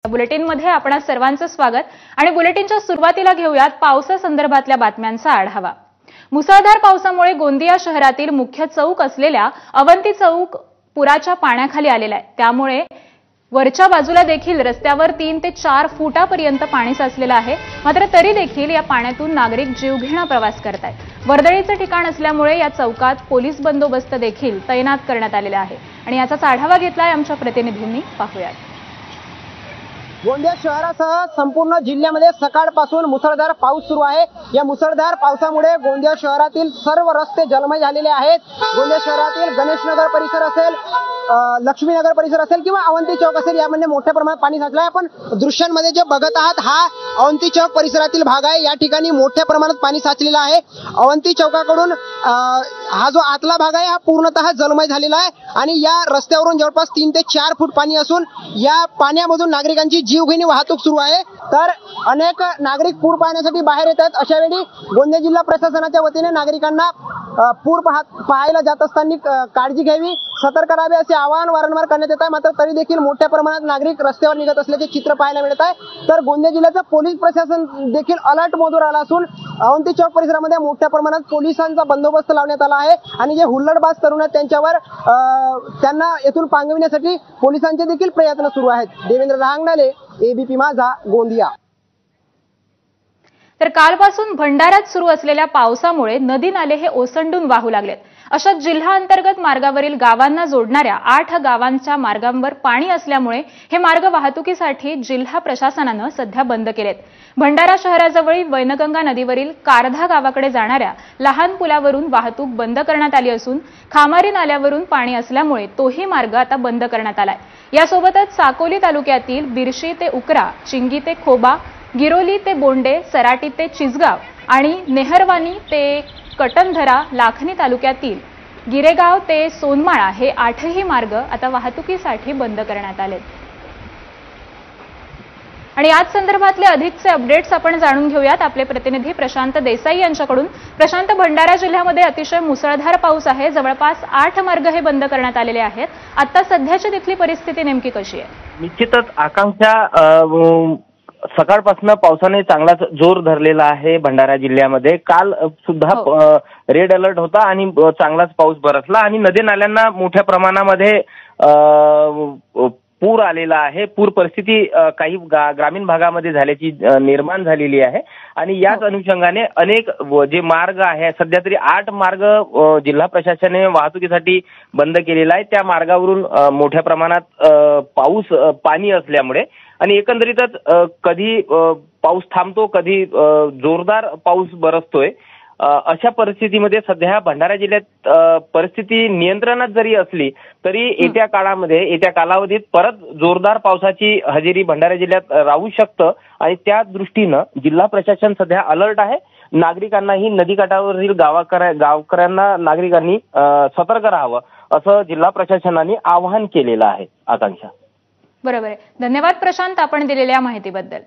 बुलेटिनमध्ये आपणा सर्वांचं स्वागत आणि बुलेटिनच्या सुरुवातीला घेऊयात पावसासंदर्भातल्या बातम्यांचा आढावा। मुसळधार पावसामुळे गोंदिया शहरातील मुख्य चौक असलेल्या अवंती चौक पुराच्या पाण्याखाली आलेला आहे। त्यामुळे वरच्या बाजूला देखील रस्त्यावर 3 ते 4 फुटापर्यंत पाणी साचलेलं आहे। मात्र तरी देखील या पाण्यातून नागरिक जीवघेणा प्रवास करतात। वर्दळीचं ठिकाण असल्यामुळे या चौकात पोलीस बंदोबस्त देखील तैनात करण्यात आलेला आहे आणि याचाच आढावा घेतलाय आमच्या प्रतिनिधींनी। पाहूयात। गोंदिया शहरासह संपूर्ण जिल्ह्यामध्ये सकाळपासून मुसळधार पाऊस सुरू आहे। या मुसळधार पावसामुळे गोंदिया शहरातील सर्व रस्ते जलमय झालेले आहेत। गोंदिया शहरातील गणेशनगर परिसर असेल, लक्ष्मीनगर परिसर असेल किंवा अवंती चौक असेल, यामध्ये मोठ्या प्रमाणात पाणी साचलं आहे। आपण दृश्यांमध्ये जे बघत आहात हा अवंती चौक परिसरातील भाग आहे। या ठिकाणी मोठ्या प्रमाणात पाणी साचलेलं आहे। अवंती चौकाकडून हा जो आतला भाग आहे हा पूर्णतः जलमय झालेला आहे आणि या रस्त्यावरून जवळपास 3 ते 4 फूट पाणी असून या पाण्यामधून नागरिकांची जीवघेणी वाहतूक सुरू आहे। तर अनेक नागरिक पूर पाहण्यासाठी बाहेर येतात। अशा वेळी गोंदिया जिल्हा प्रशासनाच्या वतीने नागरिकांना पूर पाहायला जात असताना काळजी घ्यावी, सतर्क राहावे असे आवाहन वारंवार करण्यात येत आहे। मात्र तरी देखील मोठ्या प्रमाणात नागरिक रस्त्यावर निघत असल्याचे चित्र पाहायला मिळत आहे। तर गोंदिया जिल्ह्याचं पोलीस प्रशासन देखील अलर्ट मोडवर आला असून अवंती चौक परिसरामध्ये मोठ्या प्रमाणात पोलिसांचा बंदोबस्त लावण्यात आला आहे आणि जे हुल्लडबाज तरुण आहेत त्यांच्यावर त्यांना येथून पांगविण्यासाठी पोलिसांचे देखील प्रयत्न सुरू आहेत। देवेंद्र रांगणाले, एबीपी माझा, गोंदिया। तर कालपासून भंडाऱ्यात सुरू असलेल्या पावसामुळे नदी नाले हे ओसंडून वाहू लागलेत। अशा जिल्हा अंतर्गत मार्गावरील गावांना जोडणाऱ्या 8 गावांच्या मार्गांवर पाणी असल्यामुळे हे मार्ग वाहतुकीसाठी जिल्हा प्रशासनानं सध्या बंद केलेत। भंडारा शहराजवळील वैनगंगा नदीवरील कारधा गावाकडे जाणाऱ्या लहान पुलावरून वाहतूक बंद करण्यात आली असून खामारी नाल्यावरून पाणी असल्यामुळे तोही मार्ग आता बंद करण्यात आलाय। यासोबतच साकोली तालुक्यातील बिरशी ते उकरा, चिंगी ते खोबा, गिरोली ते बोंडे, सराटी ते चिसगाव आणि नेहरवानी ते कटनधरा, लाखनी तालुक्यातील गिरेगाव ते सोनमाळा हे 8ही मार्ग आता वाहतुकीसाठी बंद करण्यात आलेत। आणि याच संदर्भातले अधिकचे अपडेट्स आपण जाणून घेऊयात आपले प्रतिनिधी प्रशांत देसाई यांच्याकडून। प्रशांत, भंडारा जिल्ह्यामध्ये अतिशय मुसळधार पाऊस आहे। जवळपास 8 मार्ग हे बंद करण्यात आलेले आहेत। आता सध्याची तिथली परिस्थिती नेमकी कशी आहे? निश्चितच आकांक्षा, सकाळपासून पावसाने चांगलाच जोर धरलेला आहे भंडारा जिल्ह्यामध्ये। काल सुद्धा रेड अलर्ट होता आणि चांगलाच पाऊस बरसला आणि नदी नाल्यांना मोठ्या प्रमाणामध्ये पूर आलेला आहे। पूर परिस्थिती काही ग्रामीण भागामध्ये झाल्याची निर्माण झालेली आहे आणि याच अनुषंगाने अनेक जे मार्ग आहे, सध्या तरी 8 मार्ग जिल्हा प्रशासनाने वाहतुकीसाठी बंद केलेला आहे। त्या मार्गावरून मोठ्या प्रमाणात पाणी असल्यामुळे आणि एकंदरीतच कधी पाऊस थांबतो, कधी जोरदार पाऊस बरसतोय। अशा परिस्थितीमध्ये सध्या भंडारा जिल्ह्यात परिस्थिती नियंत्रणात जरी असली तरी येत्या कालावधीत परत जोरदार पावसाची हजेरी भंडारा जिल्ह्यात राहू शकतं आणि त्या दृष्टीनं जिल्हा प्रशासन सध्या अलर्ट आहे। नागरिकांनाही नदीकाठावरील गावकऱ्यांना नागरिकांनी सतर्क राहावं असं जिल्हा प्रशासनाने आवाहन केलेलं आहे। आकांक्षा, बरोबर आहे। धन्यवाद प्रशांत, आपण दिलेल्या माहितीबद्दल।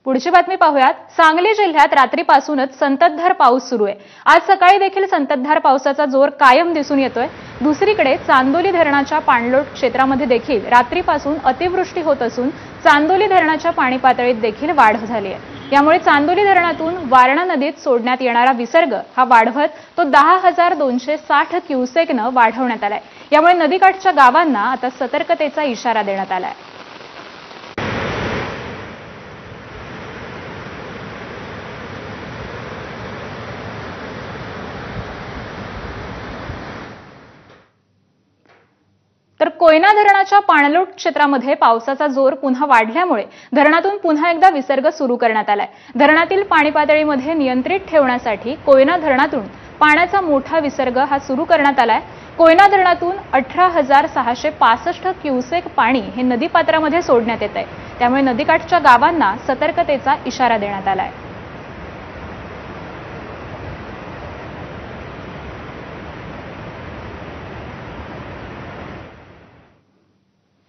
पुढची बातमी पाहूयात। सांगली जिल्ह्यात रात्रीपासूनच संततधार पाऊस सुरू आहे। आज सकाळी देखील संततधार पावसाचा जोर कायम दिसून येतोय। दुसरीकडे चांदोली धरणाच्या पाणलोट क्षेत्रामध्ये देखील रात्रीपासून अतिवृष्टी होत असून चांदोली धरणाच्या पाणी पातळीत देखील वाढ झाली आहे। यामुळे चांदोली धरणातून वारणा नदीत सोडण्यात येणारा विसर्ग हा वाढवत तो 10,260 क्युसेकनं वाढवण्यात आलाय। यामुळे नदीकाठच्या गावांना आता सतर्कतेचा इशारा देण्यात आलाय। तर कोयना धरणाच्या पाणलोट क्षेत्रामध्ये पावसाचा जोर पुन्हा वाढल्यामुळे धरणातून पुन्हा एकदा विसर्ग सुरू करण्यात आलाय। धरणातील पाणी पातळीमध्ये नियंत्रित ठेवण्यासाठी कोयना धरणातून पाण्याचा मोठा विसर्ग हा सुरू करण्यात आलाय। कोयना धरणातून 18,665 क्युसेक पाणी हे नदीपात्रामध्ये सोडण्यात येत आहे। त्यामुळे नदीकाठच्या गावांना सतर्कतेचा इशारा देण्यात आलाय।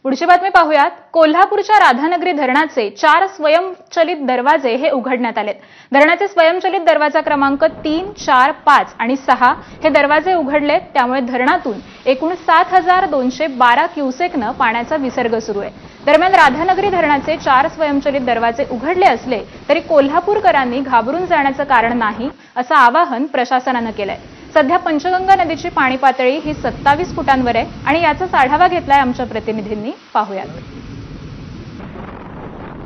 पुढची बातमी पाहूयात. कोल्हापूरच्या राधानगरी धरणाचे 4 स्वयंचलित दरवाजे हे उघडण्यात आलेत. धरणाचे स्वयंचलित दरवाजा क्रमांक 3, 4, 5 आणि 6 हे दरवाजे उघडलेत. त्यामुळे धरणातून एकूण 7,212 क्युसेकनं पाण्याचा विसर्ग सुरू आहे. दरम्यान राधानगरी धरणाचे 4 स्वयंचलित दरवाजे उघडले असले तरी कोल्हापूरकरांनी घाबरून जाण्याचं कारण नाही, असं आवाहन प्रशासनानं केलंय. सध्या पंचगंगा नदीची पाणी पातळी ही 27 फुटांवर आहे आणि याचाच आढावा घेतलाय आमच्या प्रतिनिधींनी. पाहूयात.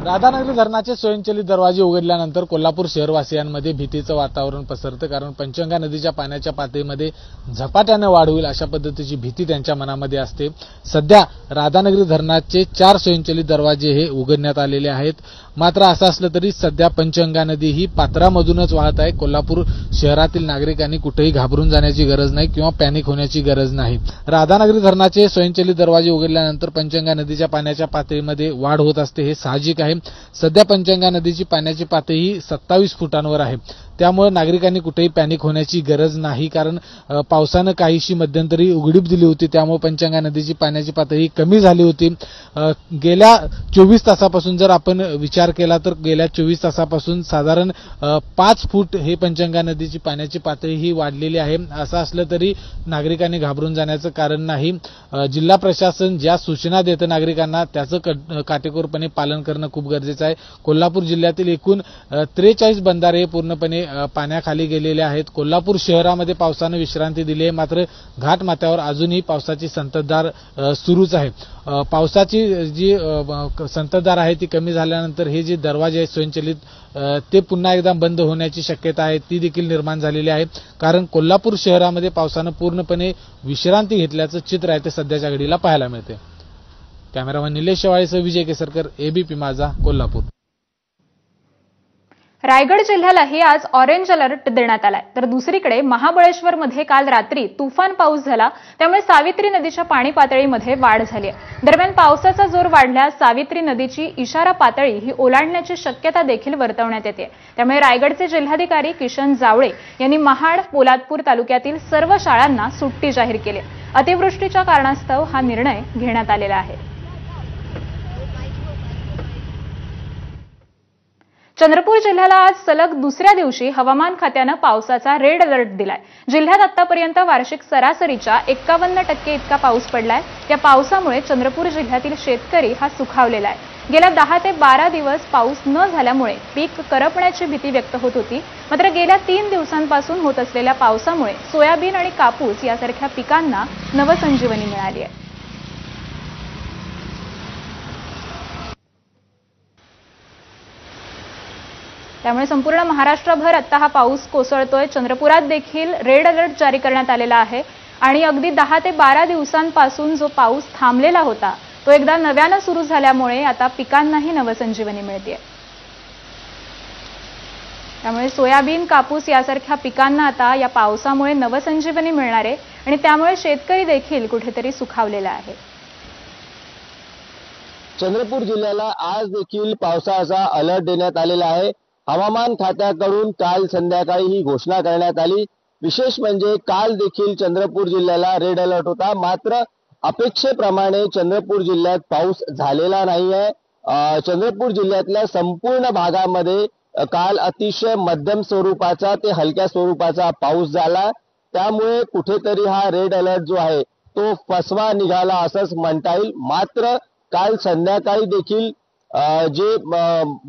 राधानगरी धरणाचे स्वयंचलित दरवाजे उघडल्यानंतर कोल्हापूर शहरवासियांमध्ये भीतीचं वातावरण पसरतं, कारण पंचगंगा नदीच्या पाण्याच्या पातळीमध्ये झपाट्यानं वाढ होईल अशा पद्धतीची भीती त्यांच्या मनामध्ये असते. सध्या राधानगरी धरणाचे 4 स्वयंचलित दरवाजे हे उघडण्यात आलेले आहेत. मात्र असं असलं तरी सध्या पंचगंगा नदी ही पात्रामधूनच वाहत आहे. कोल्हापूर शहरातील नागरिकांनी कुठेही घाबरून जाण्याची गरज नाही किंवा पॅनिक होण्याची गरज नाही. राधानगरी धरणाचे स्वयंचलित दरवाजे उघडल्यानंतर पंचगंगा नदीच्या पाण्याच्या पातळीमध्ये वाढ होत असते, हे साहजिक आहे. सध्या पंचगंगा नदीची पाण्याची पातळी ही 27 फुटांवर आहे. त्यामुळे नागरिकांनी कुठेही पॅनिक होण्याची गरज नाही, कारण पावसानं काहीशी मध्यंतरी उघडीप दिली होती. त्यामुळे पंचगंगा नदीची पाण्याची पातळी कमी झाली होती. गेल्या 24 तासापासून जर आपण विचार केला तर गेल्या 24 तासापासून साधारण 5 फूट हे पंचगंगा नदीची पाण्याची पातळी ही वाढलेली आहे. असं असलं तरी नागरिकांनी घाबरून जाण्याचं कारण नाही. जिल्हा प्रशासन ज्या सूचना देतं नागरिकांना त्याचं काटेकोरपणे पालन करणं खूप गरजेचं आहे. कोल्हापूर जिल्ह्यातील एकूण 43 बंधारे पूर्णपणे पाण्याखाली गेलेले आहेत. कोल्हापूर शहरामध्ये पावसानं विश्रांती दिली आहे, मात्र घाटमाथ्यावर अजूनही पावसाची संततधार सुरूच आहे. पावसाची जी संततधार आहे ती कमी झाल्यानंतर हे जे दरवाजे आहेत स्वयंचलित ते पुन्हा एकदा बंद होण्याची शक्यता आहे ती देखील निर्माण झालेली आहे. कारण कोल्हापूर शहरामध्ये पावसानं पूर्णपणे विश्रांती घेतल्याचं चित्र आहे ते सध्याच्या घडीला पाहायला मिळते. कॅमेरामन निलेश शेवाळेसह विजय केसरकर, एबीपी माझा, कोल्हापूर. रायगड जिल्ह्यालाही आज ऑरेंज अलर्ट देण्यात आलाय. तर दुसरीकडे महाबळेश्वरमध्ये काल रात्री तुफान पाऊस झाला, त्यामुळे सावित्री नदीच्या पाणी पातळीमध्ये वाढ झाली आहे. दरम्यान पावसाचा जोर वाढल्यास सावित्री नदीची इशारा पातळी ही ओलांडण्याची शक्यता देखील वर्तवण्यात येते. त्यामुळे रायगडचे जिल्हाधिकारी किशन जावळे यांनी महाड, पोलादपूर तालुक्यातील सर्व शाळांना सुट्टी जाहीर केली. अतिवृष्टीच्या कारणास्तव हा निर्णय घेण्यात आलेला आहे. चंद्रपूर जिल्ह्याला आज सलग दुसऱ्या दिवशी हवामान खात्यानं पावसाचा रेड अलर्ट दिलाय. जिल्ह्यात आतापर्यंत वार्षिक सरासरीच्या 51% इतका पाऊस पडलाय. या पावसामुळे चंद्रपूर जिल्ह्यातील शेतकरी हा सुखावलेला आहे. गेल्या 10 ते 12 दिवस पाऊस न झाल्यामुळे पीक करपण्याची भीती व्यक्त होत होती. मात्र गेल्या 3 दिवसांपासून होत असलेल्या पावसामुळे सोयाबीन आणि कापूस यासारख्या पिकांना नवसंजीवनी मिळाली आहे. त्यामुळे संपूर्ण महाराष्ट्रभर आता हा पाऊस कोसळतोय. चंद्रपुरात देखील रेड अलर्ट जारी करण्यात आलेला आहे आणि अगदी 10 ते 12 दिवसांपासून जो पाऊस थांबलेला होता तो एकदा नव्यानं सुरू झाल्यामुळे आता पिकांनाही नवसंजीवनी मिळते. त्यामुळे सोयाबीन, कापूस यासारख्या पिकांना आता या पावसामुळे नवसंजीवनी मिळणार आहे आणि त्यामुळे शेतकरी देखील कुठेतरी सुखावलेला आहे. चंद्रपूर जिल्ह्याला आज देखील पावसाचा अलर्ट देण्यात आलेला आहे. हवामान खात्याकडून काल संध्याकाळी ही घोषणा करण्यात आली. विशेष म्हणजे काल देखील चंद्रपूर जिल्ह्याला रेड अलर्ट होता, मात्र अपेक्षेप्रमाणे चंद्रपूर जिल्ह्यात पाऊस झालेला नाहीये. चंद्रपूर जिल्ह्यातल्या संपूर्ण भागामध्ये काल अतिशय मध्यम स्वरूपाचा ते हलक्या स्वरूपाचा पाऊस झाला. त्यामुळे कुठेतरी हा रेड अलर्ट जो आहे तो फसवा निघाला असंच म्हणता येईल. मात्र काल संध्याकाळी देखील जे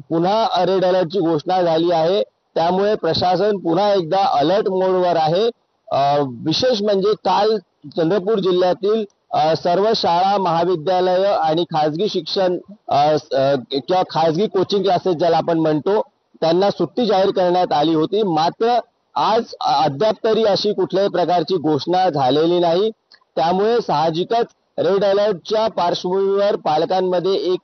पुन्हा रेड अलर्टची घोषणा झाली आहे, त्यामुळे प्रशासन पुन्हा एकदा अलर्ट मोडवर आहे. विशेष म्हणजे काल चंद्रपूर जिल्ह्यातील सर्व शाळा, महाविद्यालय आणि खाजगी शिक्षण किंवा खाजगी कोचिंग क्लासेस ज्याला आपण म्हणतो त्यांना सुट्टी जाहीर करण्यात आली होती. मात्र आज अद्याप तरी अशी कुठल्याही प्रकारची घोषणा झालेली नाही. त्यामुळे साहजिकच रेड अलर्टच्या पार्श्वभूमीवर पालकांमध्ये एक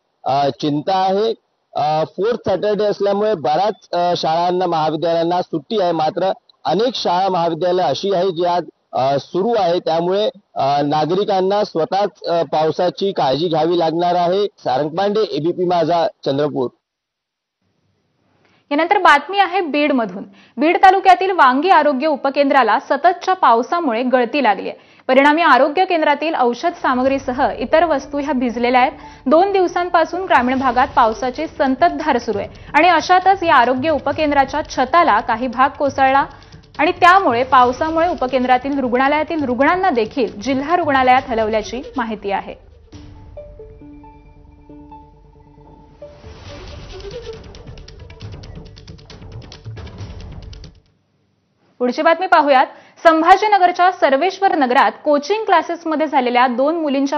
चिंता आहे. 4th सॅटर्डे असल्यामुळे बऱ्याच शाळांना, महाविद्यालयांना सुट्टी आहे. मात्र अनेक शाळा, महाविद्यालय अशी आहे जी आज सुरू आहे. त्यामुळे नागरिकांना स्वतःच पावसाची काळजी घ्यावी लागणार आहे. सारंग पांडे, एबीपी माझा, चंद्रपूर. यानंतर बातमी आहे बीडमधून। बीड तालुक्यातील वांगी आरोग्य उपकेंद्राला सततच्या पावसामुळे गळती लागली आहे। परिणामी आरोग्य केंद्रातील औषध सामग्रीसह इतर वस्तू ह्या भिजलेल्या आहेत। 2 दिवसांपासून ग्रामीण भागात पावसाची संततधार सुरू आहे आणि अशातच या आरोग्य उपकेंद्राच्या छताला काही भाग कोसळला आणि त्यामुळे पावसामुळे उपकेंद्रातील रुग्णालयातील रुग्णांना देखील जिल्हा रुग्णालयात हलवल्याची माहिती आहे। पुढची बातमी पाहूयात। संभाजीनगरच्या सर्वेश्वर नगरात कोचिंग क्लासेसमध्ये झालेल्या 2 मुलींच्या